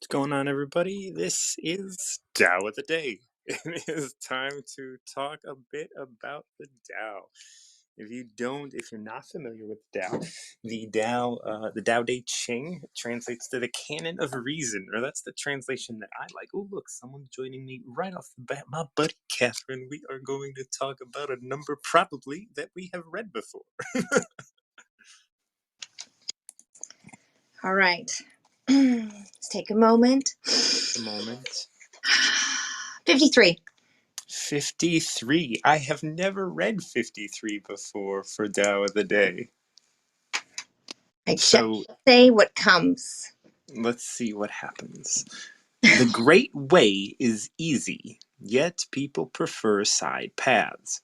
going on, everybody? This is Tao of the Day. It is time to talk a bit about the Tao. If you're not familiar with the Tao Te Ching translates to the canon of reason, or that's the translation that I like. Oh, look, someone's joining me right off the bat. My buddy Catherine. We are going to talk about a number probably that we have read before. All right. Let's take a moment. A moment. 53. 53. I have never read 53 before for Tao of the Day. I So just say what comes. let's see what happens. The great way is easy, yet people prefer side paths.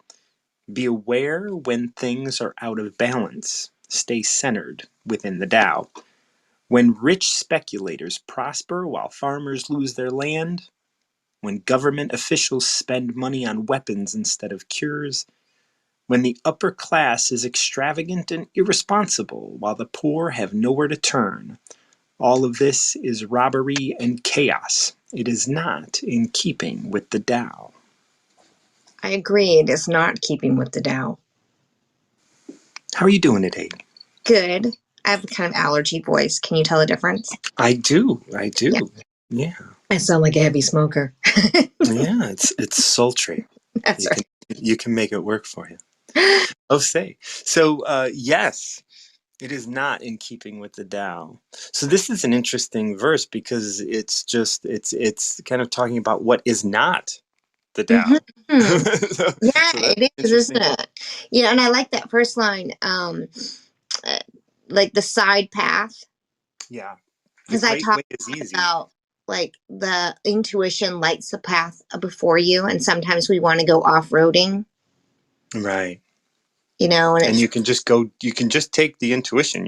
Be aware when things are out of balance. Stay centered within the Tao. When rich speculators prosper while farmers lose their land, when government officials spend money on weapons instead of cures, when the upper class is extravagant and irresponsible while the poor have nowhere to turn, all of this is robbery and chaos. It is not in keeping with the Tao. I agree. It is not keeping with the Tao. How are you doing today? Good. I have a kind of allergy voice. Can you tell the difference? I do. Yeah. Yeah. I sound like a heavy smoker. Yeah, it's sultry. That's right. You can make it work for you. Oh, say. So, yes, it is not in keeping with the Tao. So this is an interesting verse because it's kind of talking about what is not the Tao. Yeah, So that's it is, isn't interesting. it? Yeah, and I like that first line, like the side path, Yeah. The because I great talk way is easy. about like the intuition lights the path before you, and sometimes we want to go off-roading, Right. and And it's you can just take the intuition.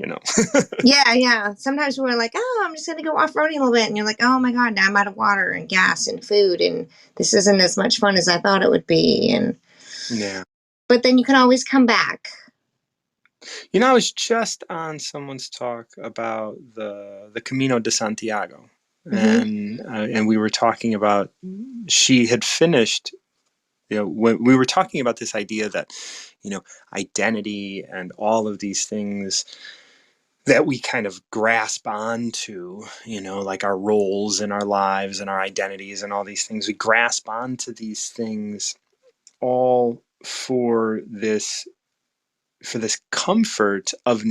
yeah. Sometimes we're like, oh, I'm just gonna go off-roading a little bit, and you're like, oh my god, now I'm out of water and gas and food, and this isn't as much fun as I thought it would be, Yeah. but then you can always come back. I was just on someone's talk about the Camino de Santiago, Hmm. and we were talking about she had finished. When we were talking about this idea that, identity and all of these things that we kind of grasp onto, like our roles in our lives and our identities and all these things, we grasp onto these things all for this comfort of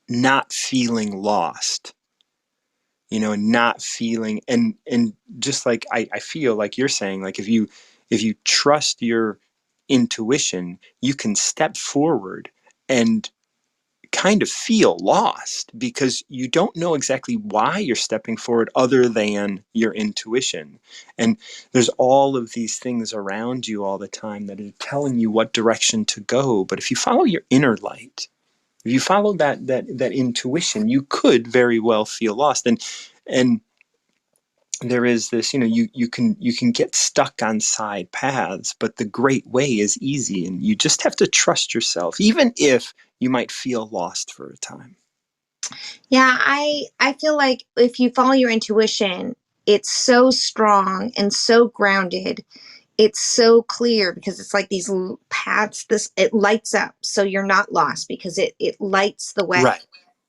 not feeling lost, and not feeling and just like I feel like you're saying, like if you trust your intuition, you can step forward and kind of feel lost because you don't know exactly why you're stepping forward other than your intuition. And there's all of these things around you all the time that are telling you what direction to go. But if you follow your inner light, if you follow that intuition, you could very well feel lost. And there is this, you can get stuck on side paths, but the great way is easy, and you just have to trust yourself, even if you might feel lost for a time. Yeah, I feel like if you follow your intuition, it's so strong and so grounded. It's so clear because it's like these paths. This it lights up, so you're not lost because it lights the way. Right.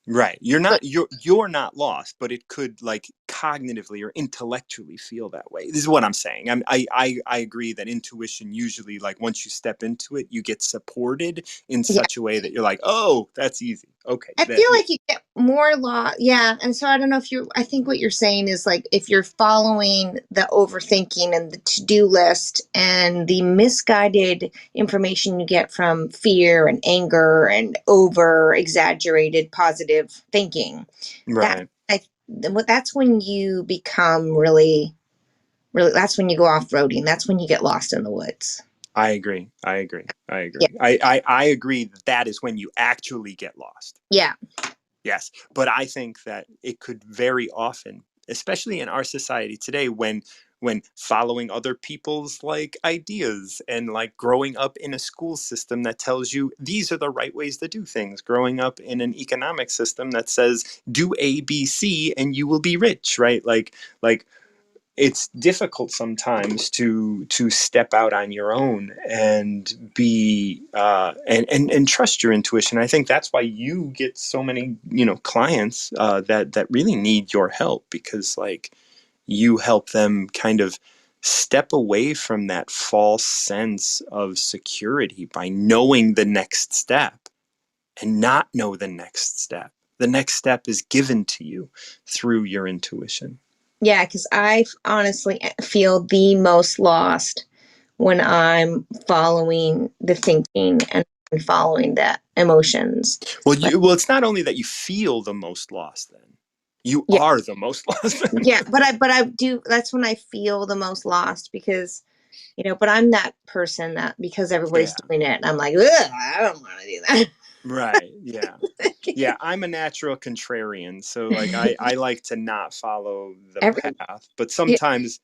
Right. You're But not you're not lost, but it could, like, cognitively or intellectually feel that way. This is what I'm saying. I agree that intuition usually, like, once you step into it, you get supported in yeah, such a way that you're like, oh, that's easy. Okay. I feel like you get more yeah, and so I don't know if you're. I think what you're saying is like if you're following the overthinking and the to-do list and the misguided information you get from fear and anger and over exaggerated positive thinking, that Right. that's when you become really, really. That's when you go off-roading. That's when you get lost in the woods. I agree. I agree. I Yeah, agree. I agree that is when you actually get lost. yeah, Yes. But I think that it could very often especially in our society today, when following other people's like ideas, and like growing up in a school system that tells you these are the right ways to do things, growing up in an economic system that says do ABC and you will be rich, right? Like it's difficult sometimes to step out on your own and be and trust your intuition. I think that's why you get so many, clients that really need your help, because like you help them kind of step away from that false sense of security by knowing the next step and not know the next step. The next step is given to you through your intuition. Yeah, because I honestly feel the most lost when I'm following the thinking and following the emotions. Like, Well, it's not only that you feel the most lost. Then you yeah, are the most lost. Then. yeah, but I do. That's when I feel the most lost because But I'm that person that because everybody's Yeah. doing it, I'm like, ugh, I don't want to do Right. Yeah. that. Yeah. I'm a natural contrarian, so like I like to not follow the Every path, but yeah. sometimes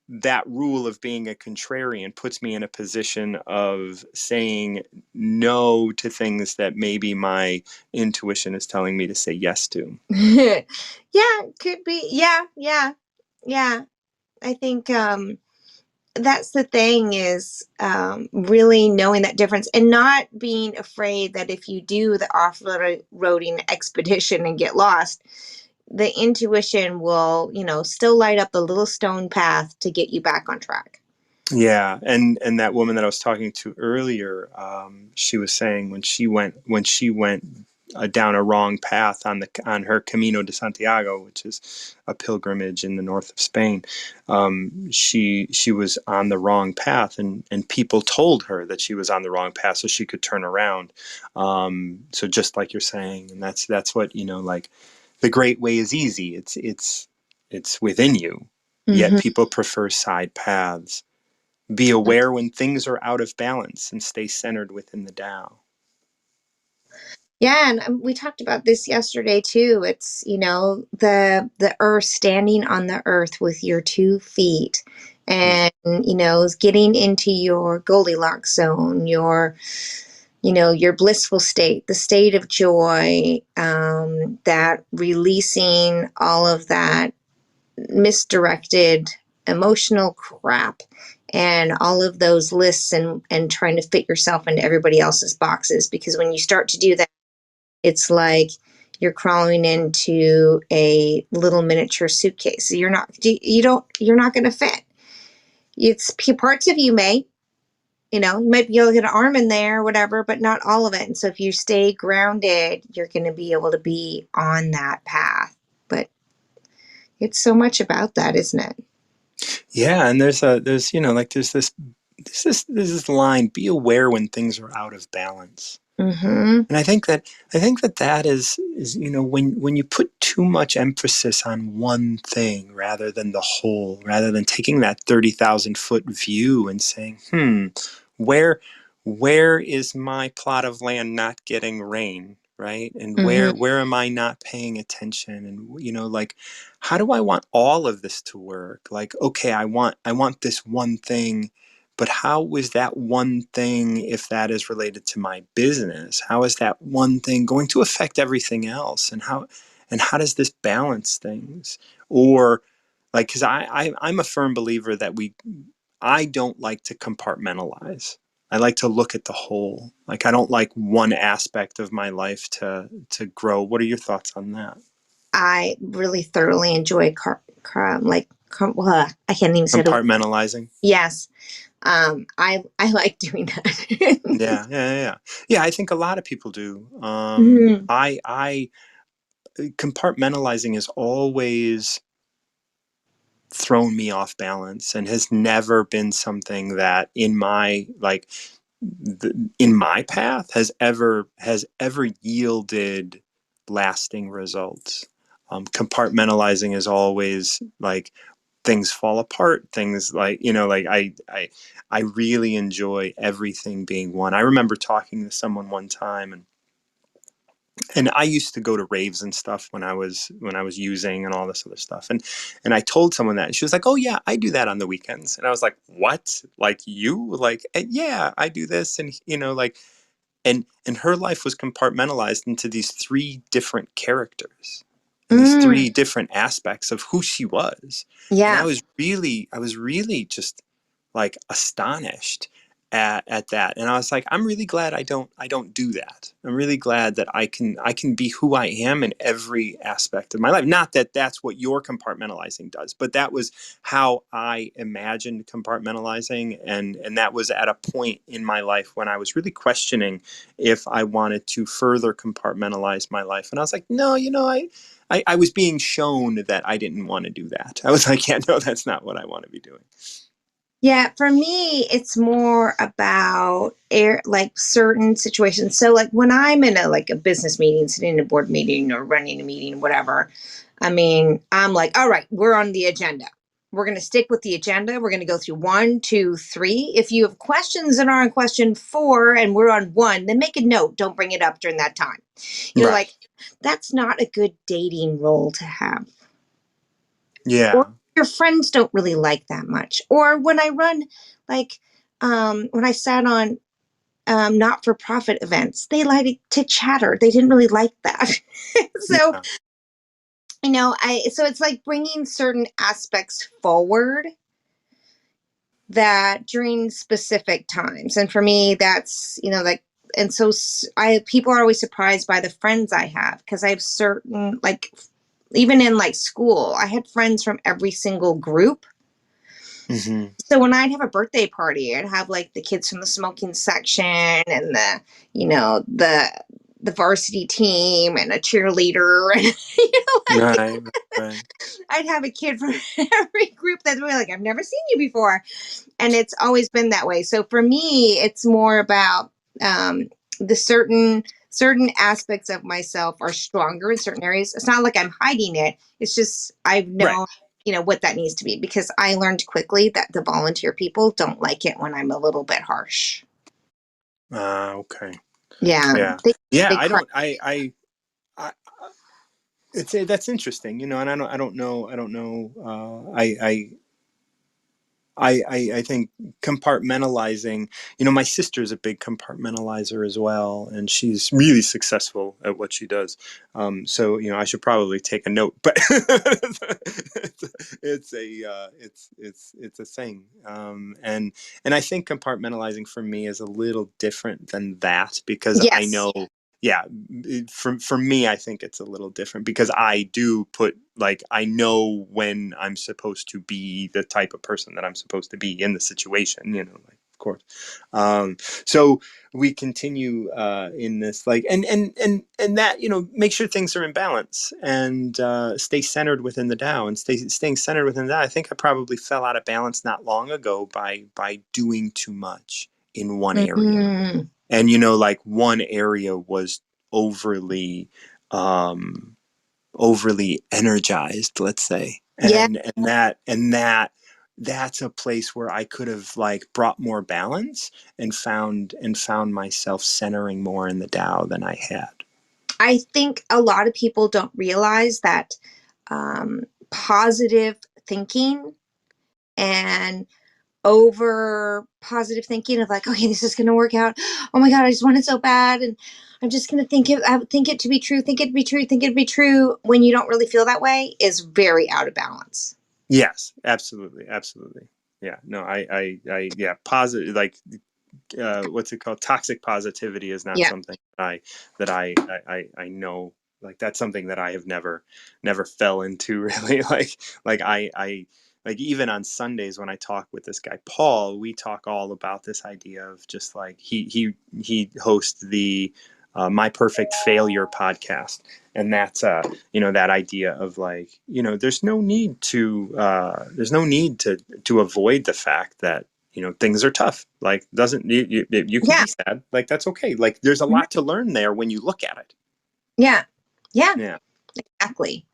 that rule of being a contrarian puts me in a position of saying no to things that maybe my intuition is telling me to say yes to. Yeah, could be. Yeah, yeah, yeah. I think that's the thing is really knowing that difference and not being afraid that if you do the off-roading expedition and get lost, the intuition will, still light up the little stone path to get you back on track. Yeah, and that woman that I was talking to earlier, she was saying when she went down a wrong path on her Camino de Santiago, which is a pilgrimage in the north of Spain. She was on the wrong path, and people told her that she was on the wrong path so she could turn around. So just like you're saying, and that's what like the great way is easy. It's within you. Yet Hmm. people prefer side paths. Be aware when things are out of balance and stay centered within the Tao. Yeah, and we talked about this yesterday too. It's the earth, standing on the earth with your 2 feet, Mm. and is getting into your Goldilocks zone, your blissful state, the state of joy, that releasing all of that misdirected emotional crap and all of those lists and trying to fit yourself into everybody else's boxes, because when you start to do that, it's like you're crawling into a little miniature suitcase. You're not going to fit. It's parts of you may, you might be able to get an arm in there or whatever, but not all of it. And so if you stay grounded, you're going to be able to be on that path. But it's so much about that, isn't it? Yeah, and there's like there's this line: be aware when things are out of balance. Mm-hmm. And I think that is when you put too much emphasis on one thing rather than the whole, rather than taking that 30,000 foot view and saying, where where is my plot of land not getting rain, right? And Mm-hmm. where am I not paying attention? And like, how do I want all of this to work? Like, okay, I want this one thing, but how is that one thing, if that is related to my business, how is that one thing going to affect everything else? And how does this balance things? Or like, because I'm a firm believer that I don't like to compartmentalize. I like to look at the whole. Like, I don't like one aspect of my life to grow. What are your thoughts on that? I really thoroughly enjoy well, I can't even say the word. Compartmentalizing. Yes. I like doing that. Yeah, yeah, yeah, yeah. Yeah, I think a lot of people do. Mhm. I compartmentalizing has always thrown me off balance and has never been something that in my in my path has ever yielded lasting results. Compartmentalizing is always like things fall apart. Things like like I really enjoy everything being one. I remember talking to someone one time, and And I used to go to raves and stuff when I was using and all this other stuff. And I told someone that, and she was like, "Oh yeah, I do that on the weekends." And I was like, "What? Like you? Like yeah, I do this." And like, and her life was compartmentalized into these three different characters and these Mm, three different aspects of who she was. And yeah. I was really just like astonished at that. And I was like, I'm really glad I don't do that. I'm really glad that I can be who I am in every aspect of my life. Not that that's what your compartmentalizing does, but that was how I imagined compartmentalizing. And that was at a point in my life when I was really questioning if I wanted to further compartmentalize my life. And I was like, no, I was being shown that I didn't want to do that. I was like, yeah, no, that's not what I want to be doing. Yeah, for me, it's more about like certain situations. So, like when I'm in a business meeting, sitting in a board meeting or running a meeting, whatever. I mean, I'm like, all right, we're on the agenda. We're going to stick with the agenda. We're going to go through one, two, three. If you have questions that are on question four and we're on one, then make a note. Don't bring it up during that time. Right. Like that's not a good dating role to have, or Yeah. your friends don't really like that much. Or when I run, like, when I sat on not for profit events, they like to chatter. They didn't really like that. So, Yeah. so it's like bringing certain aspects forward that during specific times. And for me, that's, like, and so people are always surprised by the friends I have because I have certain, like, even in like school, I had friends from every single group. Hmm. So when I'd have a birthday party, I'd have like the kids from the smoking section and the varsity team and a cheerleader and like Right. Right. I'd have a kid from every group that's really like I've never seen you before, and it's always been that way. So for me, it's more about the certain aspects of myself are stronger in certain areas. It's not like I'm hiding it. It's just I've Right. known what that needs to be because I learned quickly that the volunteer people don't like it when I'm a little bit harsh. Okay. Yeah, Yeah. they Yeah. they I cry. don't. I it's that's interesting. And I don't know. I don't know. I think compartmentalizing, my sister's a big compartmentalizer as well, and she's really successful at what she does. So, I should probably take a note, but it's a thing. And I think compartmentalizing for me is a little different than that because I Yes. know, yeah, for me, I think it's a little different because I do put like I know when I'm supposed to be the type of person that I'm supposed to be in the situation, like of course. So we continue in this like and that make sure things are in balance and stay centered within the Tao and staying centered within that. I think I probably fell out of balance not long ago by doing too much in one area Mm, and like one area was overly um overly energized, let's say, yeah. and that's a place where I could have like brought more balance and found myself centering more in the Tao than I had. I think a lot of people don't realize that positive thinking and over positive thinking of like, okay, this is going to work out. Oh my God, I just want it so bad. And I'm just going to think it to be true, think it to be true, think it to be true when you don't really feel that way is very out of balance. Yes, absolutely, absolutely. Yeah, no, yeah, positive, like what's it called? Toxic positivity is not Yeah. something that I know. Like that's something that I have never fell into really. Like I like even on Sundays when I talk with this guy Paul, we talk all about this idea of just like he hosts the My Perfect Failure podcast, and that's that idea of like there's no need to avoid the fact that things are tough. Like doesn't you can Yeah. be sad, like that's okay. Like there's a Mhm. lot to learn there when you look at it. Yeah. Yeah. Yeah. Exactly.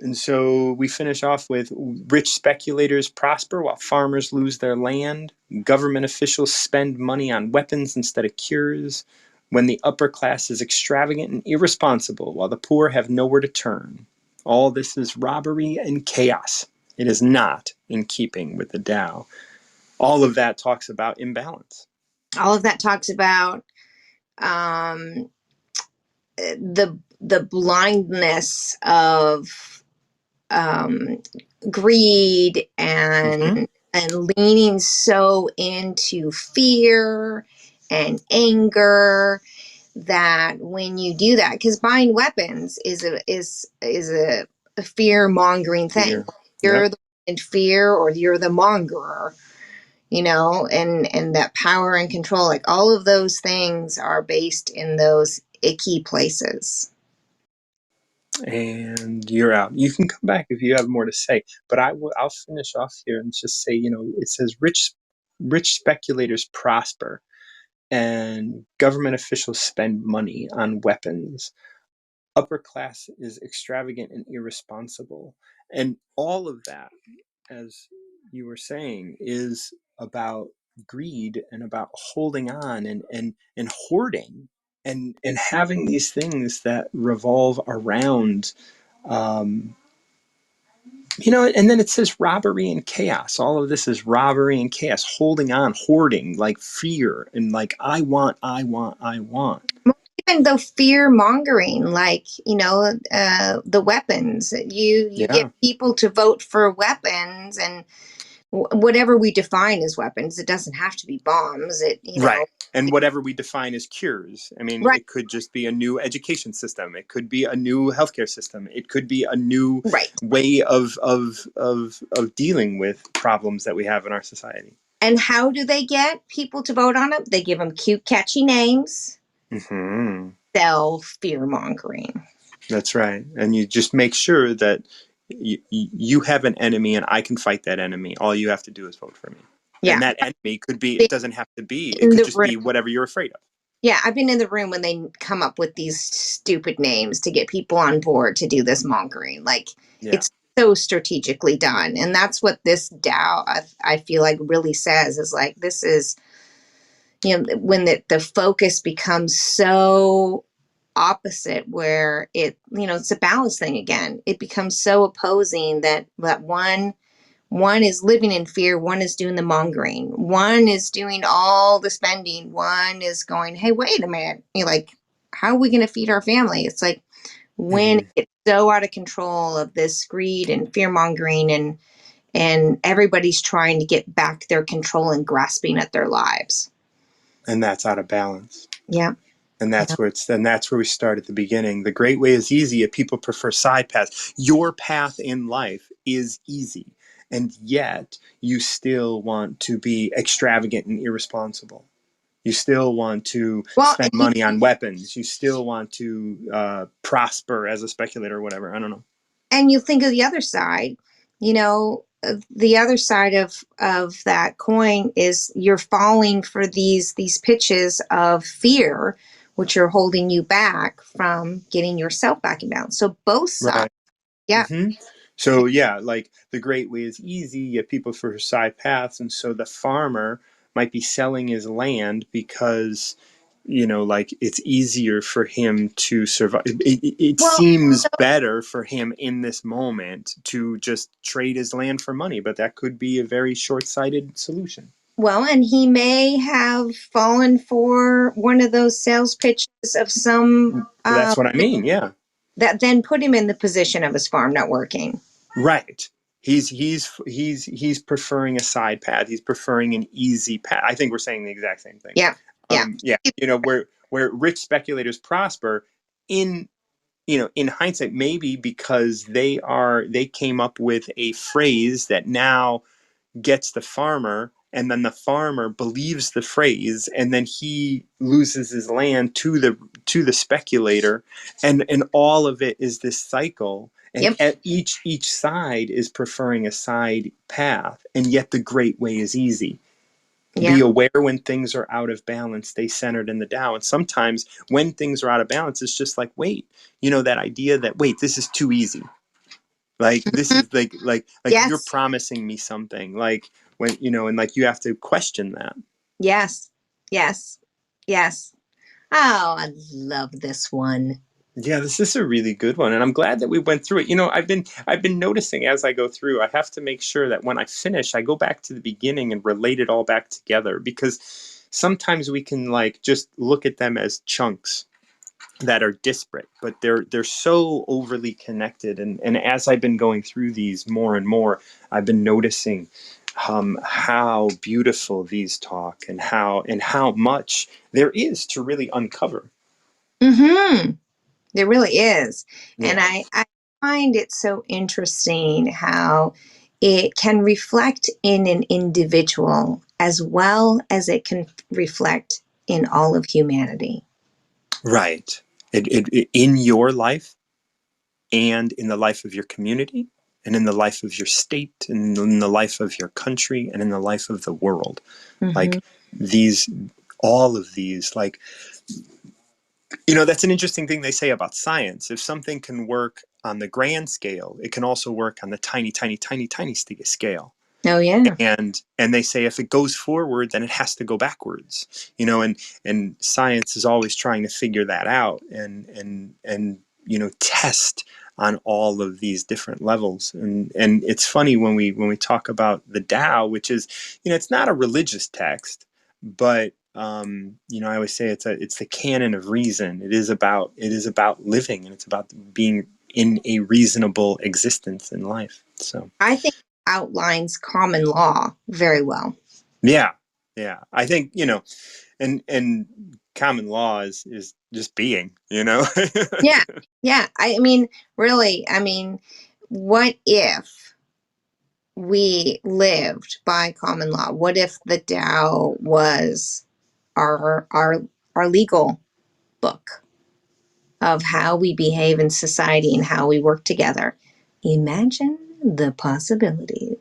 And so we finish off with rich speculators prosper while farmers lose their land. Government officials spend money on weapons instead of cures. when the upper class is extravagant and irresponsible, while the poor have nowhere to turn. All this is robbery and chaos. It is not in keeping with the Tao. All of that talks about imbalance. All of that talks about um, the blindness of um, greed Mm-hmm. and leaning so into fear and anger, that when you do that, because buying weapons is a fear mongering thing. Fear. You're Yep. the in fear, or you're the mongerer, and that power and control, like all of those things are based in those icky places. And you're out. You can come back if you have more to say, but I'll finish off here and just say, it says rich speculators prosper and government officials spend money on weapons. Upper class is extravagant and irresponsible. And all of that, as you were saying, is about greed and about holding on and hoarding and having these things that revolve around um, and then it says robbery and chaos. All of this is robbery and chaos, holding on, hoarding, like fear and like I want. Even though fear mongering, like the weapons, you get Yeah. people to vote for weapons, and whatever we define as weapons, it doesn't have to be bombs. It Right. And whatever we define as cures, I mean, Right, it could just be a new education system. It could be a new healthcare system. It could be a new right. way of dealing with problems that we have in our society. And how do they get people to vote on it? They give them cute, catchy names. Hmm. Sell fear mongering. That's right. And you just make sure that you have an enemy and I can fight that enemy. All you have to do is vote for me. Yeah, And that enemy could be, it been doesn't have to be, it in could the just room. be whatever you're afraid of. Yeah, I've been in the room when they come up with these stupid names to get people on board to do this mongering. Like, Yeah. it's so strategically done, and that's what this Tao, I feel like, really says, is like, this is, when the focus becomes so opposite, where it's a balance thing again. It becomes so opposing that one is living in fear, one is doing the mongering, one is doing all the spending, one is going, hey, wait a minute, like, how are we going to feed our family? It's like, when Hmm. it's so out of control of this greed and fear mongering, and everybody's trying to get back their control and grasping at their lives. And that's out of balance. Yeah. And Yeah. that's where we start at the beginning. The great way is easy if people prefer side paths. Your path in life is easy. And yet you still want to be extravagant and irresponsible. You still want to Well, spend money on weapons. You still want to prosper as a speculator or whatever. I don't know. and you think of the other side, the other side of that coin is you're falling for these pitches of fear, which are holding you back from getting yourself back in balance. So both sides. Right. Yeah. Hmm. So yeah, like the great way is easy, yet people for side paths, and so the farmer might be selling his land because like it's easier for him to survive. It Well, seems better for him in this moment to just trade his land for money, but that could be a very short-sighted solution. and he may have fallen for one of those sales pitches of some That's what I mean. Yeah. that then put him in the position of his farm not working. Right. He's preferring a side path. He's preferring an easy path. I think we're saying the exact same thing. Yeah. Yeah. Yeah. Where rich speculators prosper in in hindsight, maybe because they came up with a phrase that now gets the farmer, and then the farmer believes the phrase, and then he loses his land to the speculator, and all of it is this cycle, and Yep. at each side is preferring a side path, and yet the great way is easy. Be Yeah. aware when things are out of balance, stay centered in the Tao. And sometimes when things are out of balance, it's just like, wait, that idea that, wait, this is too easy. Like this Mhm. is like you're Yes. promising me something. Like when and like you have to question that. Yes. Yes. Yes. Oh, I love this one. Yeah, this is a really good one, and I'm glad that we went through it. I've been noticing as I go through, I have to make sure that when I finish, I go back to the beginning and relate it all back together, because sometimes we can like just look at them as chunks that are disparate, but they're so overly connected. And as I've been going through these more and more, I've been noticing how beautiful these talk, and how much there is to really uncover. Mm-hmm. There really is. And Yeah. I find it so interesting how it can reflect in an individual as well as it can reflect in all of humanity. Right. In your life, and in the life of your community, and in the life of your state, and in the life of your country, and in the life of the world. Mm-hmm. Like these, all of these, like, that's an interesting thing they say about science. If something can work on the grand scale, it can also work on the tiny, tiny, tiny, tiny scale. Oh, yeah. And they say if it goes forward, then it has to go backwards. And science is always trying to figure that out, and test on all of these different levels. And it's funny when we talk about the Tao, which is, it's not a religious text, but I always say it's the canon of reason. It is about living, and it's about being in a reasonable existence in life. So I think it outlines common law very well. yeah, yeah. I think, and common law is just being. Yeah. Yeah. I mean, really, I mean, what if we lived by common law? What if the Tao was our legal book of how we behave in society and how we work together? Imagine the possibilities.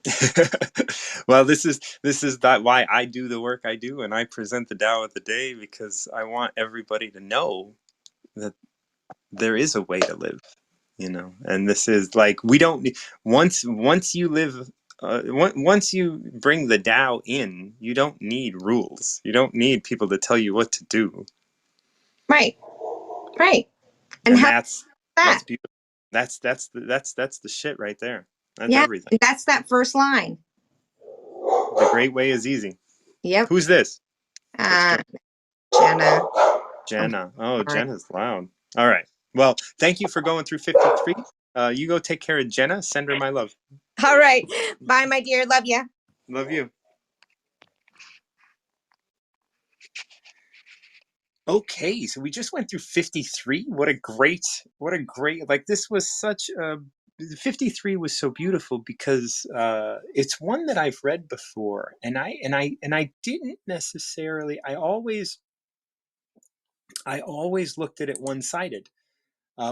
Well, this is that why I do the work I do, and I present the Tao of the day, because I want everybody to know that there is a way to live. And this is like, we don't once you live, once you bring the Tao in, you don't need rules. You don't need people to tell you what to do. Right. Right. And And how that's that? beautiful. That's the shit right there. That's Yeah. everything. And that's that first line. The great way is easy. Yep. Who's this that's Uh, joining? Jenna. I'm Jenna. Oh, sorry. Jenna's loud. All right. Well, thank you for going through 53. You go take care of Jenna. Send her my love. All right. Bye, my dear. Love you. Love you. Okay, so we just went through 53. What a great, like, this was such a 53 was so beautiful, because it's one that I've read before, and I didn't necessarily. I always looked at it one-sided.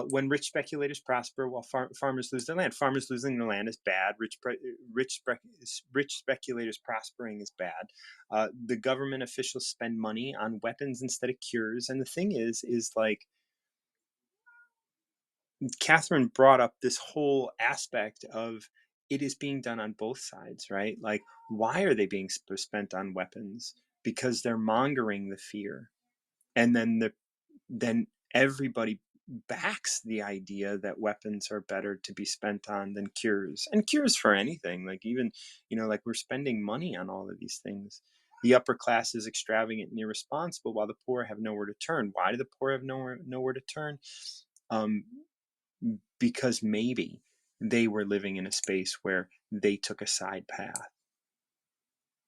When rich speculators prosper while farmers lose their land. Farmers losing their land is bad. Rich speculators prospering is bad. The government officials spend money on weapons instead of cures. And the thing is like, Catherine brought up this whole aspect of, it is being done on both sides, right? Like, why are they being spent on weapons? Because they're mongering the fear, and then everybody backs the idea that weapons are better to be spent on than cures, and cures for anything. Like, even, like, we're spending money on all of these things. The upper class is extravagant and irresponsible, while the poor have nowhere to turn. Why do the poor have nowhere to turn? um, because maybe they were living in a space where they took a side path.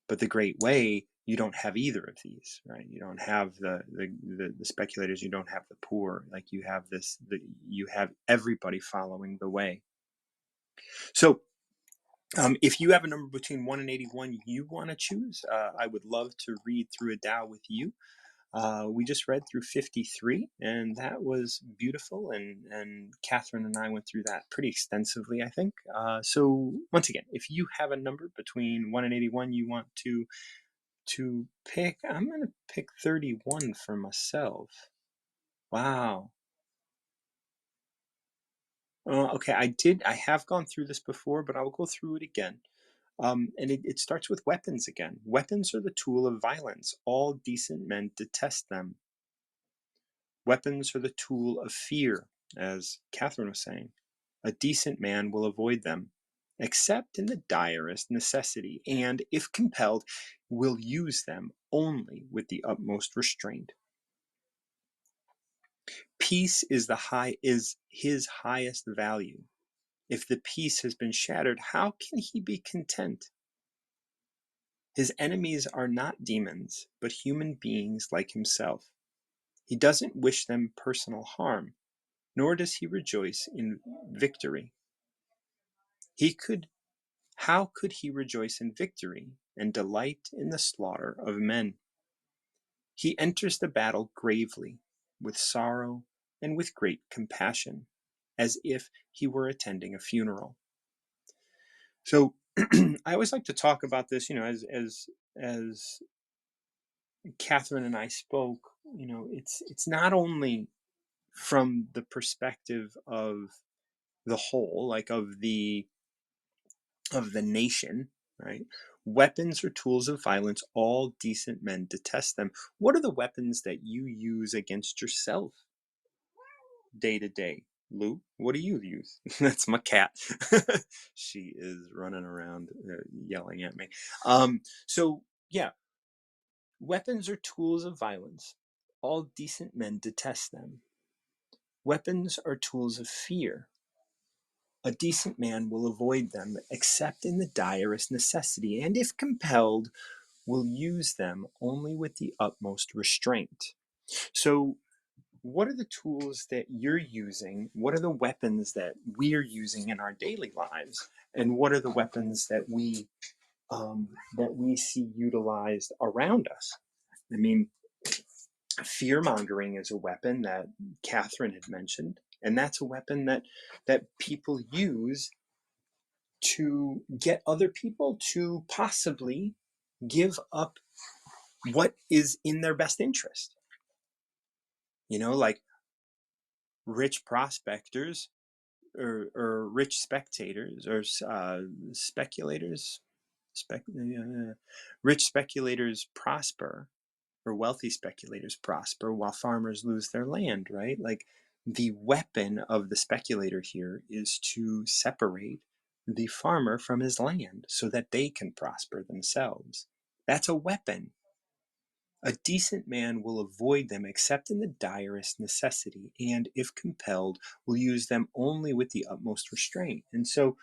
But the great way, you don't have either of these, right? You don't have the speculators. You don't have the poor. Like, you have you have everybody following the way. So, if you have a number between 1 and 81 you want to choose, I would love to read through a Tao with you. We just read through 53, and that was beautiful. And Catherine and I went through that pretty extensively, I think. So once again, if you have a number between 1 and 81 you want to pick, I'm going to pick 31 for myself. Wow. Okay, I have gone through this before, but I will go through it again. And it starts with weapons again. Weapons are the tool of violence. All decent men detest them. Weapons are the tool of fear, as Catherine was saying. A decent man will avoid them, except in the direst necessity, and, if compelled, will use them only with the utmost restraint. Peace is his highest value. If the peace has been shattered, how can he be content? His enemies are not demons, but human beings like himself. He doesn't wish them personal harm, nor does he rejoice in victory. How could he rejoice in victory and delight in the slaughter of men? He enters the battle gravely, with sorrow and with great compassion, as if he were attending a funeral. So I always like to talk about this, as Catherine and I spoke, it's not only from the perspective of the whole, like of the nation, right? Weapons are tools of violence. All decent men detest them. What are the weapons that you use against yourself day to day? Lou, what do you use? That's my cat. She is running around yelling at me. So, yeah, weapons are tools of violence. All decent men detest them. Weapons are tools of fear. A decent man will avoid them, except in the direst necessity, and if compelled, will use them only with the utmost restraint. So, what are the tools that you're using? What are the weapons that we're using in our daily lives? And what are the weapons that we see utilized around us? I mean, fear mongering is a weapon that Catherine had mentioned, and that's a weapon that people use to get other people to possibly give up what is in their best interest. Like rich prospectors or rich spectators or speculators, rich speculators prosper, or wealthy speculators prosper while farmers lose their land, right? Like the weapon of the speculator here is to separate the farmer from his land so that they can prosper themselves. That's a weapon. A decent man will avoid them except in the direst necessity, and, if compelled, will use them only with the utmost restraint. And so,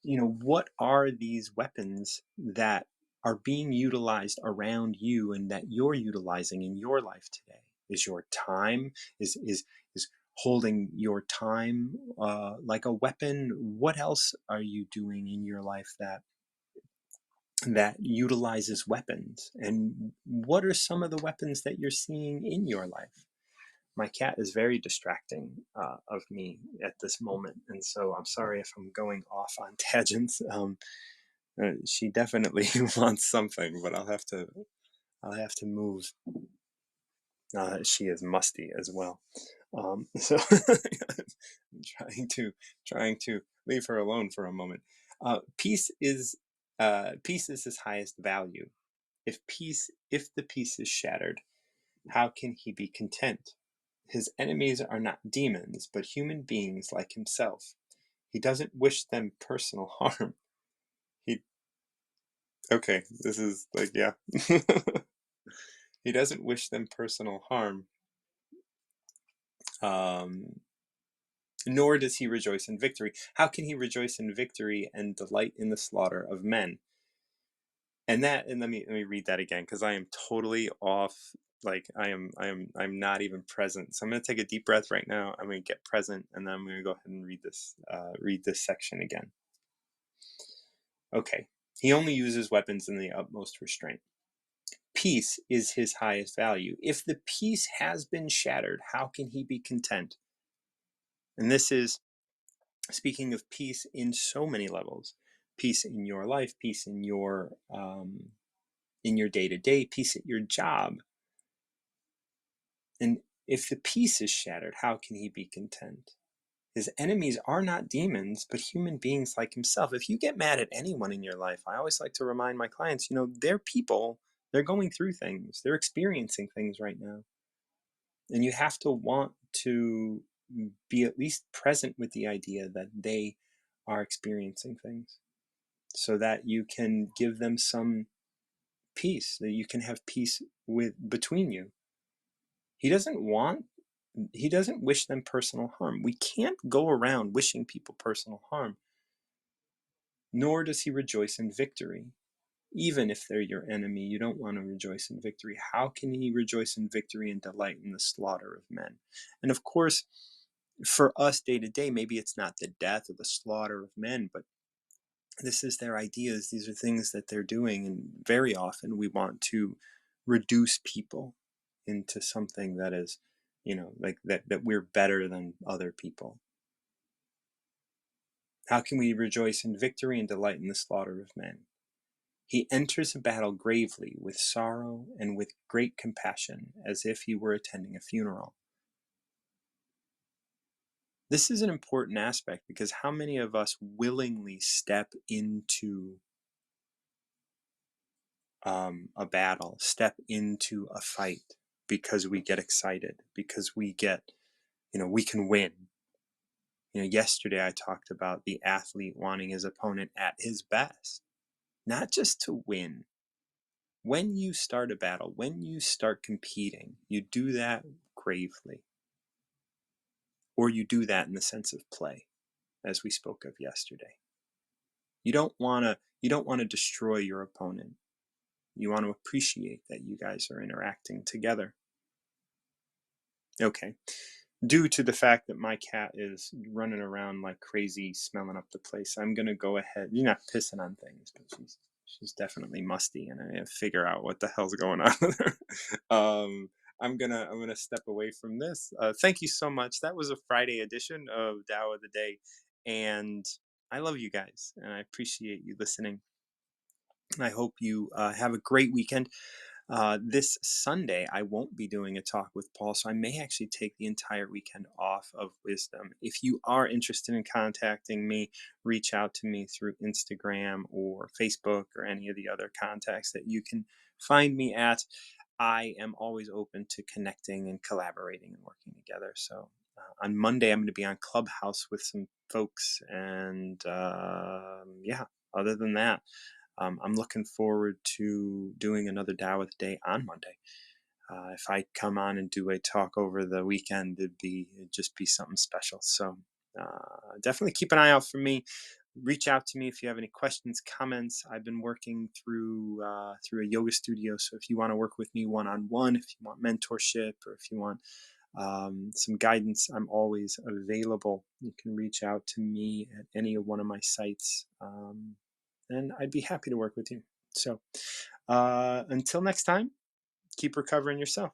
what are these weapons that are being utilized around you and that you're utilizing in your life today? Is your time, is holding your time like a weapon? What else are you doing in your life that utilizes weapons? And what are some of the weapons that you're seeing in your life? My cat is very distracting of me at this moment, and so I'm sorry if I'm going off on tangents. She definitely wants something, but I'll have to move. She is musty as well, so I'm trying to leave her alone for a moment. Peace is his highest value. If the peace is shattered, how can he be content? His enemies are not demons, but human beings like himself. He doesn't wish them personal harm. He Okay, this is like, yeah. He doesn't wish them personal harm. Um, Nor does he rejoice in victory. How can he rejoice in victory and delight in the slaughter of men? And let me read that again, because I am totally off. Like I'm not even present. So I'm gonna take a deep breath right now. I'm gonna get present, and then I'm gonna go ahead and read this section again. Okay. He only uses weapons in the utmost restraint. Peace is his highest value. If the peace has been shattered, how can he be content? And this is speaking of peace in so many levels: peace in your life, peace in your day-to-day, peace at your job. And if the peace is shattered, how can he be content? His enemies are not demons, but human beings like himself. If you get mad at anyone in your life, I always like to remind my clients, they're people. They're going through things. They're experiencing things right now. And you have to want to be at least present with the idea that they are experiencing things so that you can give them some peace, that you can have peace with between you. He doesn't want he doesn't wish them personal harm. We can't go around wishing people personal harm, nor does he rejoice in victory. Even if they're your enemy, you don't want to rejoice in victory. How can he rejoice in victory and delight in the slaughter of men? And of course, for us day to day, maybe it's not the death or the slaughter of men, but this is their ideas. These are things that they're doing. And very often we want to reduce people into something that is, like that we're better than other people. How can we rejoice in victory and delight in the slaughter of men? He enters a battle gravely, with sorrow and with great compassion, as if he were attending a funeral. This is an important aspect because how many of us willingly step into a battle, step into a fight because we get excited, because we get, we can win. Yesterday I talked about the athlete wanting his opponent at his best, not just to win. When you start a battle, when you start competing, you do that gravely, or you do that in the sense of play, as we spoke of yesterday. You don't want to destroy your opponent. You want to appreciate that you guys are interacting together. Okay. Due to the fact that my cat is running around like crazy, smelling up the place, I'm gonna go ahead. You're not pissing on things, but she's definitely musty, and I gotta figure out what the hell's going on with her. I'm gonna step away from this. Thank you so much. That was a Friday edition of Tao of the Day, and I love you guys, and I appreciate you listening. I hope you have a great weekend. This Sunday, I won't be doing a talk with Paul, so I may actually take the entire weekend off of wisdom. If you are interested in contacting me, reach out to me through Instagram or Facebook or any of the other contacts that you can find me at. I am always open to connecting and collaborating and working together. So on Monday, I'm going to be on Clubhouse with some folks. And yeah, other than that, I'm looking forward to doing another Tao of the Day on Monday. If I come on and do a talk over the weekend, it'd just be something special. So definitely keep an eye out for me. Reach out to me if you have any questions, comments. I've been working through a yoga studio, so if you want to work with me one-on-one, if you want mentorship, or if you want some guidance, I'm always available. You can reach out to me at any of one of my sites. And I'd be happy to work with you. So until next time, keep recovering yourself.